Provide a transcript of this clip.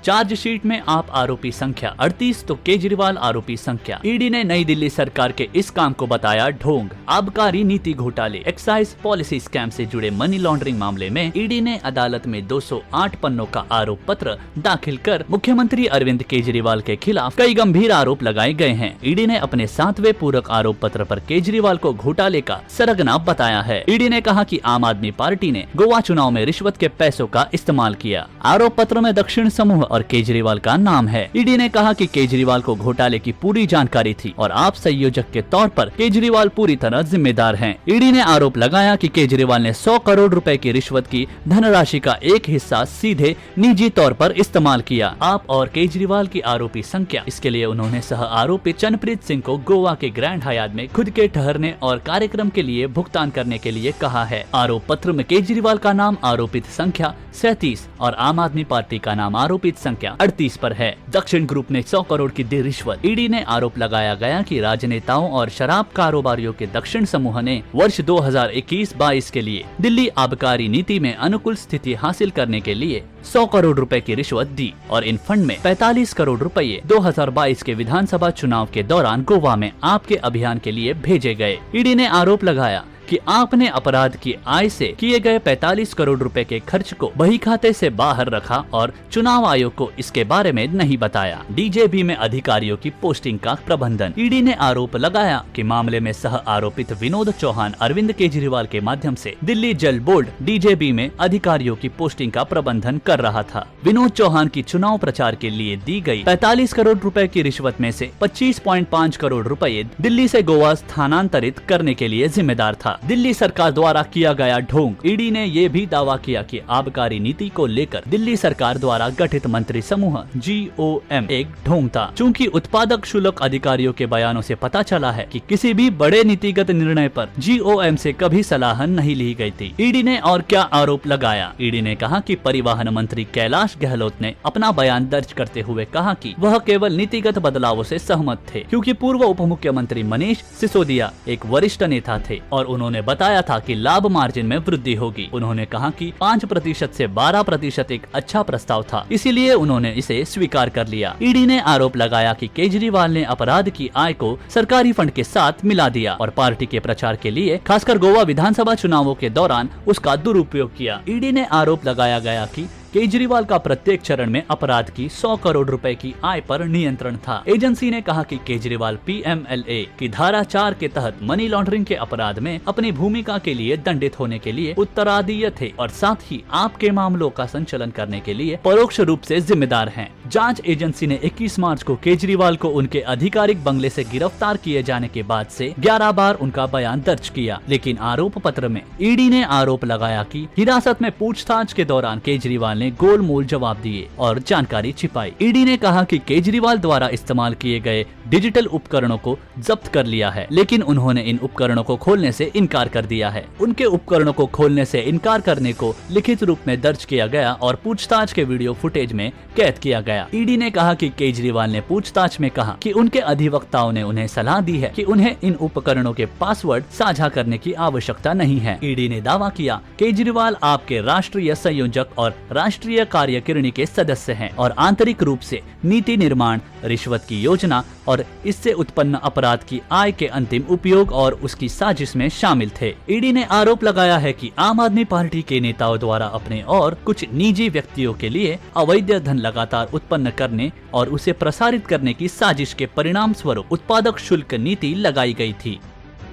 Chargesheet में आप आरोपी संख्या 38 तो केजरीवाल आरोपी संख्या। ईडी ने नई दिल्ली सरकार के इस काम को बताया ढोंग। आबकारी नीति घोटाले, एक्साइज पॉलिसी स्कैम से जुड़े मनी लॉन्ड्रिंग मामले में ईडी ने अदालत में 208 पन्नों का आरोप पत्र दाखिल कर मुख्यमंत्री अरविंद केजरीवाल के खिलाफ कई गंभीर आरोप लगाए गए हैं। ईडी ने अपने 7वें पूरक आरोप पत्र पर केजरीवाल को घोटाले का सरगना बताया है। ईडी ने कहा कि आम आदमी पार्टी ने गोवा चुनाव में रिश्वत के पैसों का इस्तेमाल किया। आरोप पत्र में दक्षिण समूह और केजरीवाल का नाम है। ईडी ने कहा कि केजरीवाल को घोटाले की पूरी जानकारी थी और आप संयोजक के तौर पर केजरीवाल पूरी तरह जिम्मेदार हैं। ईडी ने आरोप लगाया कि केजरीवाल ने 100 करोड़ रुपए की रिश्वत की धनराशि का एक हिस्सा सीधे निजी तौर पर इस्तेमाल किया। आप और केजरीवाल की आरोपी संख्या, इसके लिए उन्होंने सह आरोपी चरणप्रीत सिंह को गोवा के ग्रैंड हयात में खुद के ठहरने और कार्यक्रम के लिए भुगतान करने के लिए कहा है। आरोप पत्र में केजरीवाल का नाम आरोपित संख्या 37 और आम आदमी पार्टी का नाम आरोपित संख्या 38 पर है। दक्षिण ग्रुप ने 100 करोड़ की दी रिश्वत। ईडी ने आरोप लगाया गया कि राजनेताओं और शराब कारोबारियों के दक्षिण समूह ने वर्ष 2021-22 के लिए दिल्ली आबकारी नीति में अनुकूल स्थिति हासिल करने के लिए 100 करोड़ रुपए की रिश्वत दी और इन फंड में 45 करोड़ रुपए 2022 के विधानसभा चुनाव के दौरान गोवा में आपके अभियान के लिए भेजे गए। ईडी ने आरोप लगाया कि आपने अपराध की आय से किए गए 45 करोड़ रुपए के खर्च को बही खाते से बाहर रखा और चुनाव आयोग को इसके बारे में नहीं बताया। डीजेबी में अधिकारियों की पोस्टिंग का प्रबंधन। ईडी ने आरोप लगाया कि मामले में सह आरोपित विनोद चौहान अरविंद केजरीवाल के माध्यम से दिल्ली जल बोर्ड डीजेबी में अधिकारियों की पोस्टिंग का प्रबंधन कर रहा था। विनोद चौहान की चुनाव प्रचार के लिए दी गई 45 करोड़ रुपए की रिश्वत में से 25.5 करोड़ रुपए दिल्ली से गोवा स्थानांतरित करने के लिए जिम्मेदार था। दिल्ली सरकार द्वारा किया गया ढोंग। ईडी ने ये भी दावा किया कि आबकारी नीति को लेकर दिल्ली सरकार द्वारा गठित मंत्री समूह GOM एक ढोंग था। चूंकि उत्पादक शुल्क अधिकारियों के बयानों से पता चला है कि किसी भी बड़े नीतिगत निर्णय पर GOM से कभी सलाह नहीं ली गई थी। ईडी ने और क्या आरोप लगाया। ईडी ने कहा कि परिवहन मंत्री कैलाश गहलोत ने अपना बयान दर्ज करते हुए कहा कि वह केवल नीतिगत बदलावों से सहमत थे, क्योंकि पूर्व उप मुख्यमंत्री मनीष सिसोदिया एक वरिष्ठ नेता थे और उन्होंने बताया था कि लाभ मार्जिन में वृद्धि होगी। उन्होंने कहा कि 5% से 12% एक अच्छा प्रस्ताव था, इसीलिए उन्होंने इसे स्वीकार कर लिया। ईडी ने आरोप लगाया कि केजरीवाल ने अपराध की आय को सरकारी फंड के साथ मिला दिया और पार्टी के प्रचार के लिए खासकर गोवा विधानसभा चुनावों के दौरान उसका दुरुपयोग किया। ईडी ने आरोप लगाया गया कि केजरीवाल का प्रत्येक चरण में अपराध की 100 करोड़ रुपए की आय पर नियंत्रण था। एजेंसी ने कहा कि केजरीवाल PMLA की धारा 4 के तहत मनी लॉन्ड्रिंग के अपराध में अपनी भूमिका के लिए दंडित होने के लिए उत्तरादीय थे और साथ ही आपके मामलों का संचालन करने के लिए परोक्ष रूप से जिम्मेदार हैं। जांच एजेंसी ने 21 मार्च को केजरीवाल को उनके आधिकारिक बंगले से गिरफ्तार किए जाने के बाद से 11 बार उनका बयान दर्ज किया, लेकिन आरोप पत्र में ईडी ने आरोप लगाया कि हिरासत में पूछताछ के दौरान केजरीवाल ने गोलमोल जवाब दिए और जानकारी छिपाई। ईडी ने कहा कि केजरीवाल द्वारा इस्तेमाल किए गए डिजिटल उपकरणों को जब्त कर लिया है, लेकिन उन्होंने इन उपकरणों को खोलने से इनकार कर दिया है। उनके उपकरणों को खोलने से इनकार करने को लिखित रूप में दर्ज किया गया और पूछताछ के वीडियो फुटेज में कैद किया गया। ईडी ने कहा कि केजरीवाल ने पूछताछ में कहा कि उनके अधिवक्ताओं ने उन्हें सलाह दी है कि उन्हें इन उपकरणों के पासवर्ड साझा करने की आवश्यकता नहीं है। ईडी ने दावा किया केजरीवाल आपके राष्ट्रीय संयोजक और राष्ट्रीय कार्यकारिणी के सदस्य हैं और आंतरिक रूप से नीति निर्माण, रिश्वत की योजना और इससे उत्पन्न अपराध की आय के अंतिम उपयोग और उसकी साजिश में शामिल थे। ईडी ने आरोप लगाया है कि आम आदमी पार्टी के नेताओं द्वारा अपने और कुछ निजी व्यक्तियों के लिए अवैध धन लगातार उत्पन्न करने और उसे प्रसारित करने की साजिश के परिणाम स्वरूप उत्पादक शुल्क नीति लगाई गई थी।